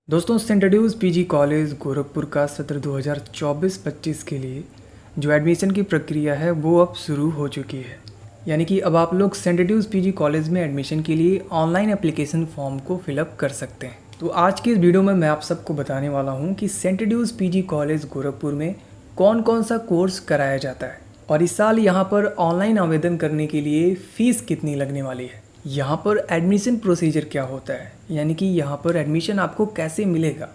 दोस्तों Saint एड्यूज़ PG college Gorakhpur का सत्र 2024-25 के लिए जो एडमिशन की प्रक्रिया है वो अब शुरू हो चुकी है। यानी कि अब आप लोग सेंट एड्यूज़ पीजी कॉलेज में एडमिशन के लिए ऑनलाइन एप्लीकेशन फॉर्म को फिलअप कर सकते हैं। तो आज की इस वीडियो में मैं आप सबको बताने वाला हूँ कि सेंट एड्यूज़ पीजी कॉलेज गोरखपुर में कौन कौन सा कोर्स कराया जाता है और इस साल यहाँ पर ऑनलाइन आवेदन करने के लिए फ़ीस कितनी लगने वाली है, यहाँ पर एडमिशन प्रोसीजर क्या होता है, यानी कि यहाँ पर एडमिशन आपको कैसे मिलेगा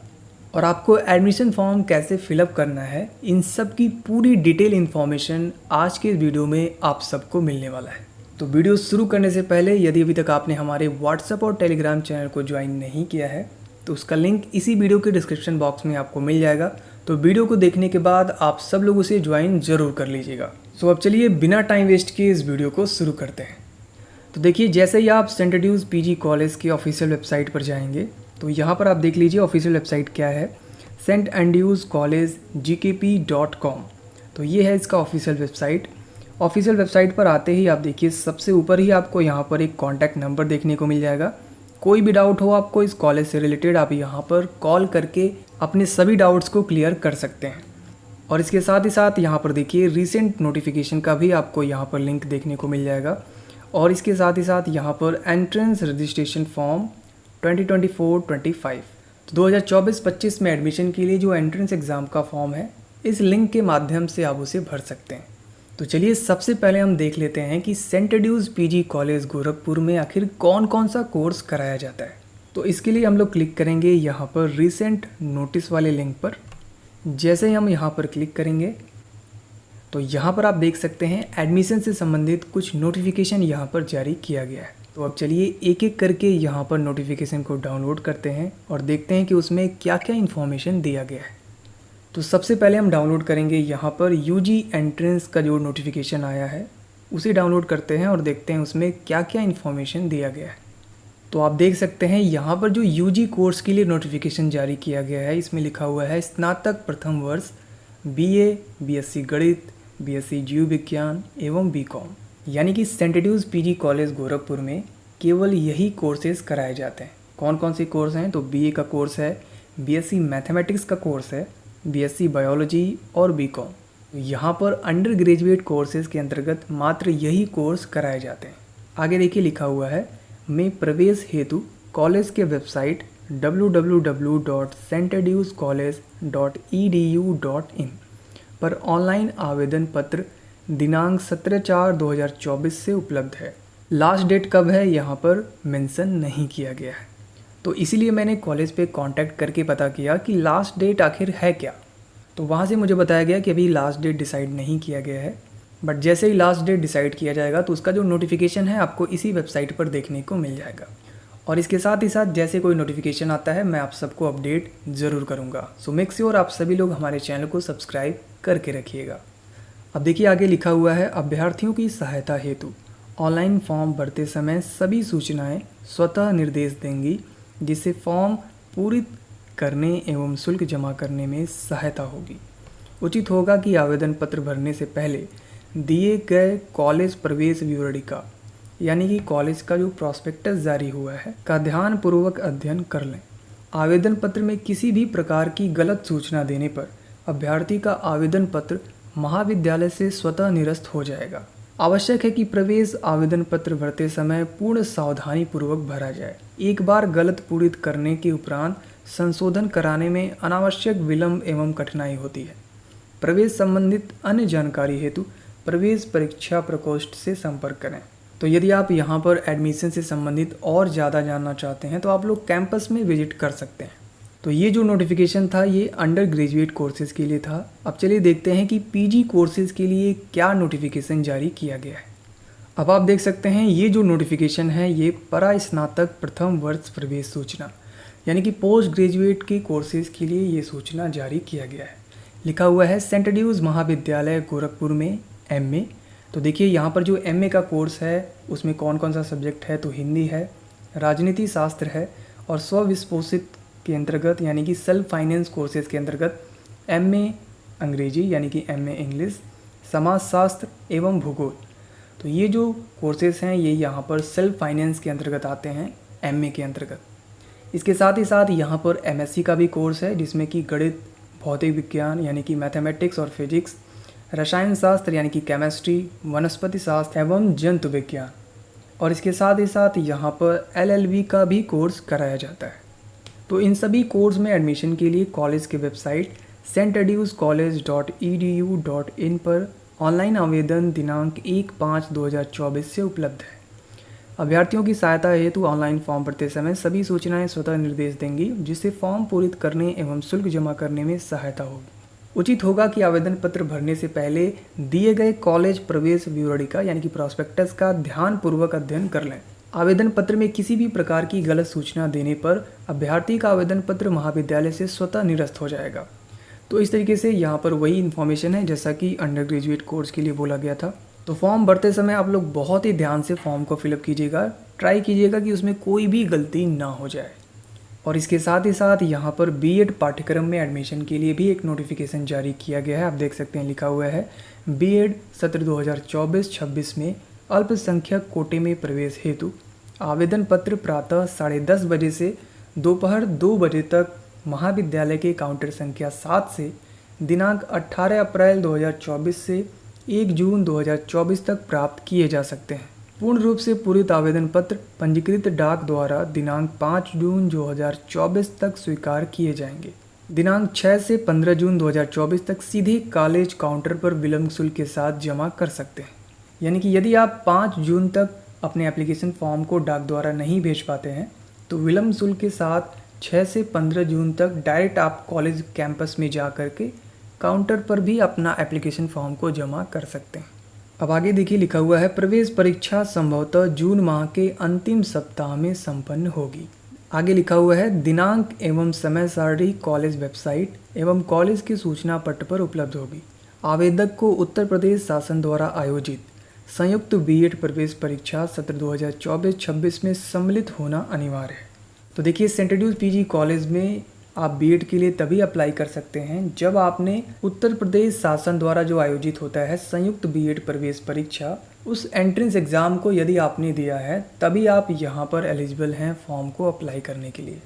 और आपको एडमिशन फॉर्म कैसे फिलअप करना है, इन सब की पूरी डिटेल इन्फॉर्मेशन आज के वीडियो में आप सबको मिलने वाला है। तो वीडियो शुरू करने से पहले यदि अभी तक आपने हमारे व्हाट्सएप और टेलीग्राम चैनल को ज्वाइन नहीं किया है तो उसका लिंक इसी वीडियो के डिस्क्रिप्शन बॉक्स में आपको मिल जाएगा। तो वीडियो को देखने के बाद आप सब लोग उसे ज्वाइन ज़रूर कर लीजिएगा। सो अब चलिए बिना टाइम वेस्ट किए इस वीडियो को शुरू करते हैं। तो देखिए, जैसे ही आप सेंट एड्यूज़ पीजी कॉलेज की ऑफिशियल वेबसाइट पर जाएंगे तो यहाँ पर आप देख लीजिए ऑफिशियल वेबसाइट क्या है, standuscollegegkp.com। तो ये है इसका ऑफिशियल वेबसाइट। ऑफिशियल वेबसाइट पर आते ही आप देखिए सबसे ऊपर ही आपको यहाँ पर एक कॉन्टैक्ट नंबर देखने को मिल जाएगा। कोई भी डाउट हो आपको इस कॉलेज से रिलेटेड, आप यहाँ पर कॉल करके अपने सभी डाउट्स को क्लियर कर सकते हैं। और इसके साथ ही साथ यहाँ पर देखिए रिसेंट नोटिफिकेशन का भी आपको यहाँ पर लिंक देखने को मिल जाएगा। और इसके साथ ही साथ यहाँ पर एंट्रेंस रजिस्ट्रेशन फॉर्म 2024-25 तो 2024-25 में एडमिशन के लिए जो एंट्रेंस एग्ज़ाम का फॉर्म है इस लिंक के माध्यम से आप उसे भर सकते हैं। तो चलिए सबसे पहले हम देख लेते हैं कि सेंट एड्यूज़ पीजी कॉलेज गोरखपुर में आखिर कौन कौन सा कोर्स कराया जाता है। तो इसके लिए हम लोग क्लिक करेंगे यहाँ पर रिसेंट नोटिस वाले लिंक पर। जैसे ही हम यहाँ पर क्लिक करेंगे तो यहाँ पर आप देख सकते हैं एडमिशन से संबंधित कुछ नोटिफिकेशन यहाँ पर जारी किया गया है। तो अब चलिए एक एक करके यहाँ पर नोटिफिकेशन को डाउनलोड करते हैं और देखते हैं कि उसमें क्या क्या इन्फॉर्मेशन दिया गया है। तो सबसे पहले हम डाउनलोड करेंगे यहाँ पर यूजी एंट्रेंस का जो नोटिफिकेशन आया है उसे डाउनलोड करते हैं और देखते हैं उसमें क्या क्या इन्फॉर्मेशन दिया गया है। तो आप देख सकते हैं यहाँ पर जो यूजी कोर्स के लिए नोटिफिकेशन जारी किया गया है इसमें लिखा हुआ है स्नातक प्रथम वर्ष BA, BSc गणित, BSc जीव विज्ञान एवं बीकॉम। यानी कि सेंट एड्यूज़ पीजी कॉलेज गोरखपुर में केवल यही कोर्सेज कराए जाते हैं। कौन कौन से कोर्स हैं तो BA का कोर्स है, BSc मैथमेटिक्स का कोर्स है, BSc बायोलॉजी और बीकॉम। यहाँ पर अंडर ग्रेजुएट कोर्सेज के अंतर्गत मात्र यही कोर्स कराए जाते हैं। आगे देखिए लिखा हुआ है में प्रवेश हेतु कॉलेज के वेबसाइट www.stedusecollege.edu.in पर ऑनलाइन आवेदन पत्र दिनांक 17/4/2024 से उपलब्ध है। लास्ट डेट कब है यहाँ पर मेंशन नहीं किया गया है, तो इसीलिए मैंने कॉलेज पे कांटेक्ट करके पता किया कि लास्ट डेट आखिर है क्या। तो वहाँ से मुझे बताया गया कि अभी लास्ट डेट डिसाइड नहीं किया गया है, बट जैसे ही लास्ट डेट डिसाइड किया जाएगा तो उसका जो नोटिफिकेशन है आपको इसी वेबसाइट पर देखने को मिल जाएगा। और इसके साथ ही साथ जैसे कोई नोटिफिकेशन आता है मैं आप सबको अपडेट ज़रूर करूँगा। सो मेक श्योर आप सभी लोग हमारे चैनल को सब्सक्राइब करके रखिएगा। अब देखिए आगे लिखा हुआ है अभ्यर्थियों की सहायता हेतु ऑनलाइन फॉर्म भरते समय सभी सूचनाएं स्वतः निर्देश देंगी जिससे फॉर्म पूरी करने एवं शुल्क जमा करने में सहायता होगी। उचित होगा कि आवेदन पत्र भरने से पहले दिए गए कॉलेज प्रवेश विवरणिका यानी कि कॉलेज का जो प्रॉस्पेक्टस जारी हुआ है का ध्यानपूर्वक अध्ययन कर लें। आवेदन पत्र में किसी भी प्रकार की गलत सूचना देने पर अभ्यर्थी का आवेदन पत्र महाविद्यालय से स्वतः निरस्त हो जाएगा। आवश्यक है कि प्रवेश आवेदन पत्र भरते समय पूर्ण सावधानी पूर्वक भरा जाए। एक बार गलत पूरित करने के उपरांत संशोधन कराने में अनावश्यक विलंब एवं कठिनाई होती है। प्रवेश संबंधित अन्य जानकारी हेतु प्रवेश परीक्षा प्रकोष्ठ से संपर्क करें। तो यदि आप यहाँ पर एडमिशन से संबंधित और ज़्यादा जानना चाहते हैं तो आप लोग कैंपस में विजिट कर सकते हैं। तो ये जो नोटिफिकेशन था ये अंडर ग्रेजुएट कोर्सेज़ के लिए था। अब चलिए देखते हैं कि पीजी कोर्सेज़ के लिए क्या नोटिफिकेशन जारी किया गया है। अब आप देख सकते हैं ये जो नोटिफिकेशन है ये परा स्नातक प्रथम वर्ष प्रवेश सूचना यानी कि पोस्ट ग्रेजुएट के कोर्सेज़ के लिए ये सूचना जारी किया गया है। लिखा हुआ है सेंट एड्यूज़ महाविद्यालय गोरखपुर में MA। तो देखिए यहाँ पर जो MA का कोर्स है उसमें कौन कौन सा सब्जेक्ट है तो हिंदी है, राजनीति शास्त्र है और स्वविस्पोषित के अंतर्गत यानी कि सेल्फ फाइनेंस कोर्सेज के अंतर्गत MA अंग्रेजी यानी कि MA इंग्लिश, समाजशास्त्र एवं भूगोल। तो ये जो कोर्सेज हैं ये यहाँ पर सेल्फ फाइनेंस के अंतर्गत आते हैं MA के अंतर्गत। इसके साथ ही साथ यहाँ पर MSc का भी कोर्स है, जिसमें कि गणित, भौतिक विज्ञान यानी कि मैथमेटिक्स और फिजिक्स, रसायन शास्त्र यानी कि केमिस्ट्री, वनस्पति शास्त्र एवं जंतु विज्ञान, और इसके साथ ही साथ यहाँ पर LLB का भी कोर्स कराया जाता है। तो इन सभी कोर्स में एडमिशन के लिए कॉलेज की वेबसाइट stedusecollege.edu.in पर ऑनलाइन आवेदन दिनांक 1/5/2024 से उपलब्ध है। अभ्यर्थियों की सहायता हेतु ऑनलाइन फॉर्म भरते समय सभी सूचनाएं स्वतः निर्देश देंगी, जिससे फॉर्म पूरित करने एवं शुल्क जमा करने में सहायता होगी। उचित होगा कि आवेदन पत्र भरने से पहले दिए गए कॉलेज प्रवेश विवरणिका यानी कि प्रॉस्पेक्टस का ध्यानपूर्वक अध्ययन कर लें। आवेदन पत्र में किसी भी प्रकार की गलत सूचना देने पर अभ्यर्थी का आवेदन पत्र महाविद्यालय से स्वतः निरस्त हो जाएगा। तो इस तरीके से यहाँ पर वही इन्फॉर्मेशन है जैसा कि अंडर ग्रेजुएट कोर्स के लिए बोला गया था। तो फॉर्म भरते समय आप लोग बहुत ही ध्यान से फॉर्म को फिलअप कीजिएगा, ट्राई कीजिएगा कि उसमें कोई भी गलती ना हो जाए। और इसके साथ ही साथ यहाँ पर B.Ed पाठ्यक्रम में एडमिशन के लिए भी एक नोटिफिकेशन जारी किया गया है। आप देख सकते हैं लिखा हुआ है B.Ed सत्र 2024-26 में अल्पसंख्यक कोटे में प्रवेश हेतु आवेदन पत्र प्रातः 10:30 बजे से दोपहर 2 बजे तक महाविद्यालय के काउंटर संख्या 7 से दिनांक 18 अप्रैल 2024 से 1 जून 2024 तक प्राप्त किए जा सकते हैं। पूर्ण रूप से पूरित आवेदन पत्र पंजीकृत डाक द्वारा दिनांक 5 जून 2024 तक स्वीकार किए जाएंगे। दिनांक 6 से 15 जून 2024 तक सीधे कॉलेज काउंटर पर विलंब शुल्क के साथ जमा कर सकते हैं। यानी कि यदि आप 5 जून तक अपने एप्लीकेशन फॉर्म को डाक द्वारा नहीं भेज पाते हैं तो विलंब शुल्क के साथ 6 से 15 जून तक डायरेक्ट आप कॉलेज कैंपस में जा कर के काउंटर पर भी अपना एप्लीकेशन फॉर्म को जमा कर सकते हैं। अब आगे देखिए लिखा हुआ है प्रवेश परीक्षा संभवतः जून माह के अंतिम सप्ताह में संपन्न होगी। आगे लिखा हुआ है दिनांक एवं समय सारणी कॉलेज वेबसाइट एवं कॉलेज के सूचना पट्ट पर उपलब्ध होगी। आवेदक को उत्तर प्रदेश शासन द्वारा आयोजित संयुक्त B.Ed प्रवेश परीक्षा सत्र 2024-26 में सम्मिलित होना अनिवार्य है। तो देखिए सेंट एड्यूज PG कॉलेज में आप B.Ed के लिए तभी अप्लाई कर सकते हैं जब आपने उत्तर प्रदेश शासन द्वारा जो आयोजित होता है संयुक्त B.Ed प्रवेश परीक्षा, उस एंट्रेंस एग्ज़ाम को यदि आपने दिया है तभी आप यहाँ पर एलिजिबल हैं फॉर्म को अप्लाई करने के लिए।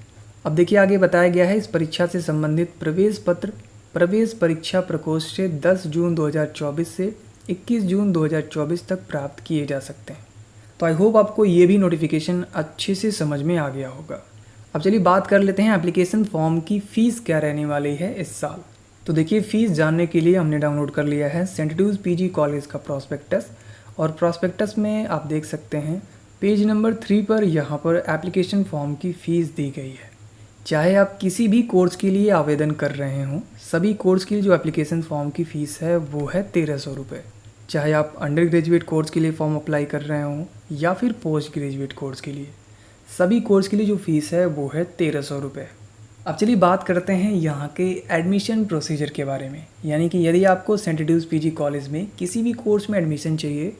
अब देखिए आगे बताया गया है इस परीक्षा से संबंधित प्रवेश पत्र प्रवेश परीक्षा प्रकोष्ठ से 10 जून 2024 से 21 जून 2024 तक प्राप्त किए जा सकते हैं। तो आई होप आपको ये भी नोटिफिकेशन अच्छे से समझ में आ गया होगा। अब चलिए बात कर लेते हैं एप्लीकेशन फॉर्म की फ़ीस क्या रहने वाली है इस साल। तो देखिए फ़ीस जानने के लिए हमने डाउनलोड कर लिया है सेंट एड्यूज PG कॉलेज का प्रॉस्पेक्टस, और प्रॉस्पेक्टस में आप देख सकते हैं पेज नंबर 3 पर यहाँ पर एप्लीकेशन फॉर्म की फ़ीस दी गई है। चाहे आप किसी भी कोर्स के लिए आवेदन कर रहे हों, सभी कोर्स की जो एप्लीकेशन फॉर्म की फ़ीस है वो है 1300 रुपये। चाहे आप अंडर ग्रेजुएट कोर्स के लिए फॉर्म अप्लाई कर रहे हों या फिर पोस्ट ग्रेजुएट कोर्स के लिए, सभी कोर्स के लिए जो फ़ीस है वो है 1300 रुपये। अब चलिए बात करते हैं यहाँ के एडमिशन प्रोसीजर के बारे में। यानी कि यदि आपको सेंट एड्यूज PG कॉलेज में किसी भी कोर्स में एडमिशन चाहिए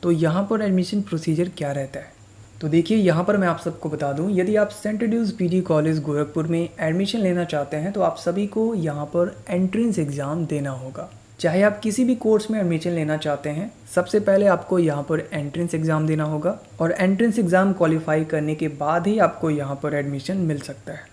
तो यहाँ पर एडमिशन प्रोसीजर क्या रहता है। तो देखिए यहाँ पर मैं आप सबको बता दूँ, यदि आप सेंट एड्यूज PG कॉलेज गोरखपुर में एडमिशन लेना चाहते हैं तो आप सभी को यहाँ पर एंट्रेंस एग्ज़ाम देना होगा। चाहे आप किसी भी कोर्स में एडमिशन लेना चाहते हैं, सबसे पहले आपको यहाँ पर एंट्रेंस एग्ज़ाम देना होगा, और एंट्रेंस एग्ज़ाम क्वालिफाई करने के बाद ही आपको यहाँ पर एडमिशन मिल सकता है।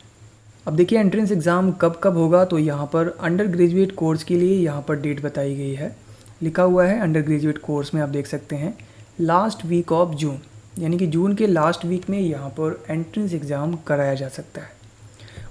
अब देखिए एंट्रेंस एग्ज़ाम कब कब होगा, तो यहाँ पर अंडर ग्रेजुएट कोर्स के लिए यहाँ पर डेट बताई गई है। लिखा हुआ है अंडर ग्रेजुएट कोर्स में आप देख सकते हैं लास्ट वीक ऑफ जून, यानी कि जून के लास्ट वीक में यहाँ पर एंट्रेंस एग्ज़ाम कराया जा सकता है।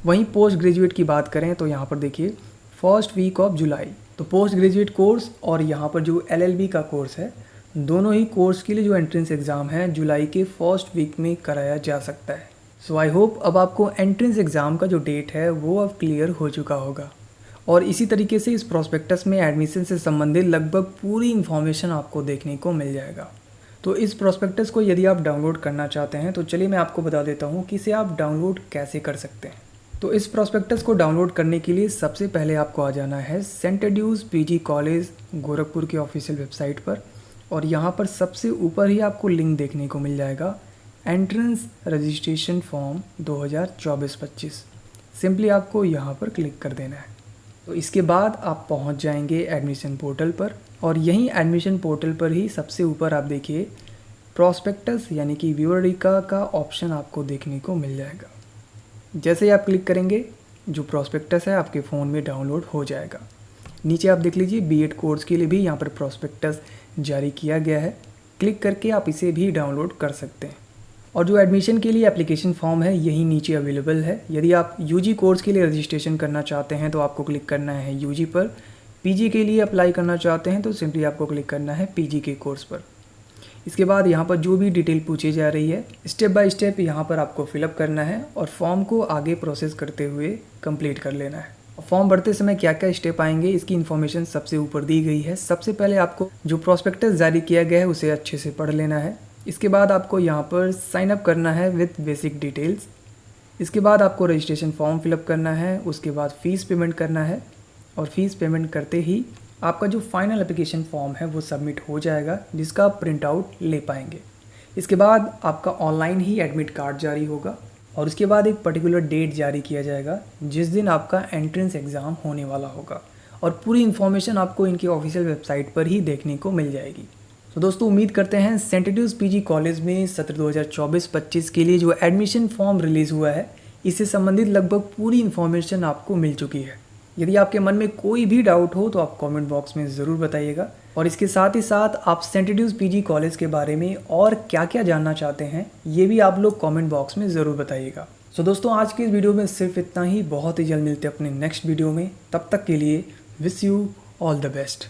वहीं पोस्ट ग्रेजुएट की बात करें तो यहाँ पर देखिए फर्स्ट वीक ऑफ जुलाई। तो पोस्ट ग्रेजुएट कोर्स और यहाँ पर जो LLB का कोर्स है, दोनों ही कोर्स के लिए जो एंट्रेंस एग्ज़ाम है जुलाई के फर्स्ट वीक में कराया जा सकता है। सो आई होप अब आपको एंट्रेंस एग्ज़ाम का जो डेट है वो अब क्लियर हो चुका होगा। और इसी तरीके से इस प्रॉस्पेक्टस में एडमिशन से संबंधित लगभग पूरी इन्फॉर्मेशन आपको देखने को मिल जाएगा। तो इस प्रॉस्पेक्टस को यदि आप डाउनलोड करना चाहते हैं तो चलिए मैं आपको बता देता हूँ कि इसे आप डाउनलोड कैसे कर सकते हैं। तो इस प्रॉस्पेक्टस को डाउनलोड करने के लिए सबसे पहले आपको आ जाना है सेंट एड्यूज PG कॉलेज गोरखपुर के ऑफिशियल वेबसाइट पर, और यहाँ पर सबसे ऊपर ही आपको लिंक देखने को मिल जाएगा एंट्रेंस रजिस्ट्रेशन फॉर्म 2024-25। सिंपली आपको यहाँ पर क्लिक कर देना है। तो इसके बाद आप पहुँच जाएंगे एडमिशन पोर्टल पर, और यहीं एडमिशन पोर्टल पर ही सबसे ऊपर आप देखिए प्रॉस्पेक्टस यानी कि विवरणिका का ऑप्शन आपको देखने को मिल जाएगा। जैसे ही आप क्लिक करेंगे जो प्रॉस्पेक्टस है आपके फ़ोन में डाउनलोड हो जाएगा। नीचे आप देख लीजिए बीएड कोर्स के लिए भी यहाँ पर प्रॉस्पेक्टस जारी किया गया है। क्लिक करके आप इसे भी डाउनलोड कर सकते हैं। और जो एडमिशन के लिए एप्लीकेशन फॉर्म है यही नीचे अवेलेबल है। यदि आप यूजी कोर्स के लिए रजिस्ट्रेशन करना चाहते हैं तो आपको क्लिक करना है यूजी पर। पीजी के लिए अप्लाई करना चाहते हैं तो सिंपली आपको क्लिक करना है पीजी के कोर्स पर। इसके बाद यहाँ पर जो भी डिटेल पूछी जा रही है स्टेप बाय स्टेप यहाँ पर आपको फिलअप करना है और फॉर्म को आगे प्रोसेस करते हुए कंप्लीट कर लेना है। फॉर्म भरते समय क्या क्या स्टेप आएंगे इसकी इन्फॉर्मेशन सबसे ऊपर दी गई है। सबसे पहले आपको जो प्रॉस्पेक्टस जारी किया गया है उसे अच्छे से पढ़ लेना है। इसके बाद आपको यहाँ पर साइन अप करना है विथ बेसिक डिटेल्स। इसके बाद आपको रजिस्ट्रेशन फॉर्म फिलअप करना है। उसके बाद फ़ीस पेमेंट करना है और फीस पेमेंट करते ही आपका जो फाइनल एप्लीकेशन फॉर्म है वो सबमिट हो जाएगा, जिसका आप प्रिंट आउट ले पाएंगे। इसके बाद आपका ऑनलाइन ही एडमिट कार्ड जारी होगा और उसके बाद एक पर्टिकुलर डेट जारी किया जाएगा जिस दिन आपका एंट्रेंस एग्ज़ाम होने वाला होगा और पूरी इन्फॉर्मेशन आपको इनकी ऑफिशियल वेबसाइट पर ही देखने को मिल जाएगी। तो दोस्तों उम्मीद करते हैं सेंट एड्यूस पीजी कॉलेज में सत्र 2024-25 के लिए जो एडमिशन फॉर्म रिलीज़ हुआ है इससे संबंधित लगभग पूरी इन्फॉर्मेशन आपको मिल चुकी है। यदि आपके मन में कोई भी डाउट हो तो आप कमेंट बॉक्स में ज़रूर बताइएगा और इसके साथ ही साथ आप सेंट एड्यूस पीजी कॉलेज के बारे में और क्या क्या जानना चाहते हैं ये भी आप लोग कमेंट बॉक्स में ज़रूर बताइएगा। सो दोस्तों आज के इस वीडियो में सिर्फ इतना ही। बहुत ही जल्द मिलते हैं अपने नेक्स्ट वीडियो में। तब तक के लिए wish you all the best.